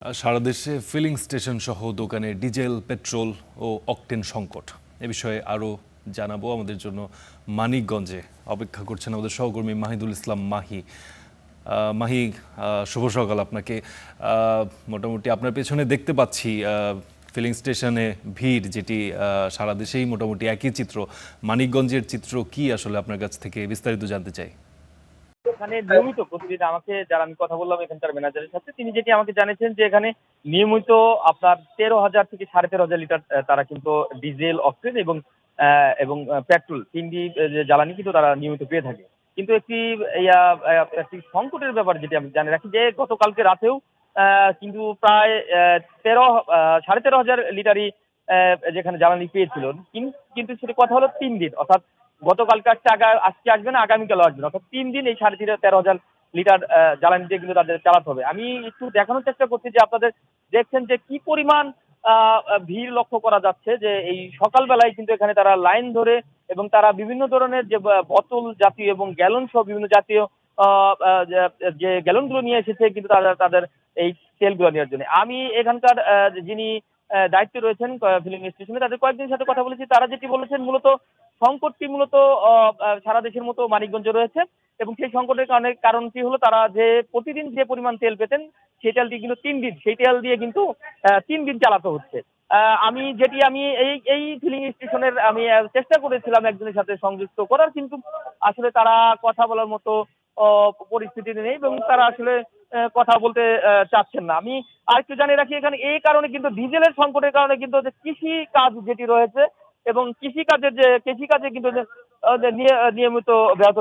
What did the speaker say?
সারা দেশে filling station সহ দোকানে ডিজেল, পেট্রোল ও অকটেন সংকট। এ বিষয়ে আরও জানাবো। আমাদের জন্য মানিকগঞ্জে অপেক্ষা করছেন আমাদের সহকর্মী মাহিদুল ইসলাম মাহি। মাহি, শুভ সকাল আপনাকে। মোটামুটি আপনার পেছনে দেখতে পাচ্ছি ফিলিং স্টেশনে ভিড়, যেটি সারা দেশেই মোটামুটি একই চিত্র। মানিকগঞ্জের চিত্র কি আসলে আপনার কাছ থেকে বিস্তারিত জানতে চাই। এখানে নিয়মিত প্রতিদিন যারা আমি কথা বললাম এখানকার ম্যানেজারের সাথে, তিনি যেটি আমাকে জানিয়েছেন যে এখানে নিয়মিত আপনার 13,000 থেকে 13,500 লিটার তারা কিন্তু ডিজেল, অক্টেন এবং পেট্রোল তিনটি যে জ্বালানি কিন্তু তারা নিয়মিত পেয়ে থাকে। কিন্তু একটি সংকটের ব্যাপার যেটি আমি জানিয়ে রাখি যে গতকালকে রাতেও কিন্তু প্রায় 13,500 লিটারই যেখানে জ্বালানি পেয়েছিল। কিন্তু সেটি কথা হলো 3 দিন, অর্থাৎ গতকালকে আসছে, আজকে আসবে না, আগামীকালও আসবে না, অর্থাৎ 3 দিন এই 13,500 লিটার জ্বালানি দিয়ে কিন্তু তাদের চালাতে হবে। আমি একটু দেখানোর চেষ্টা করছি যে আপনাদের দেখছেন যে কি পরিমাণ ভিড় লক্ষ্য করা যাচ্ছে, যে এই সকালবেলায় কিন্তু এখানে তারা লাইন ধরে এবং তারা বিভিন্ন ধরনের যে বোতল জাতীয় এবং গ্যালন সহ বিভিন্ন জাতীয় যে গ্যালনগুলো নিয়ে এসেছে কিন্তু তারা তাদের এই তেলগুলো নেওয়ার জন্য। আমি এখানকার যিনি দায়িত্বে রয়েছেন ফিলিং স্টেশনে, তাদের কয়েকজনের সাথে কথা বলেছি। তারা যেটি বলেছেন, মূলত সংকটটি মূলত সারা দেশের মতো মানিকগঞ্জে রয়েছে এবং সেই সংকটের কারণটি হলো তারা যে প্রতিদিন যে পরিমাণ তেল পেতেন সেই তেলটি কিন্তু 3 দিন, সেই তেল দিয়ে কিন্তু 3 দিন চালাতে হচ্ছে। আমি এই ফিলিং স্টেশনের আমি চেষ্টা করেছিলাম একজনের সাথে সংযুক্ত করার, কিন্তু আসলে তারা কথা বলার মতো পরিস্থিতি নেই এবং তারা আসলে কথা বলতে চাচ্ছেন না। আমি আরেকটু জানিয়ে রাখি, এখানে এই কারণে কিন্তু ডিজেলের সংকটের কারণে কিন্তু যে কৃষি কাজ যেটি রয়েছে এবং কৃষিকাজে কিন্তু নিয়মিত ব্যাহত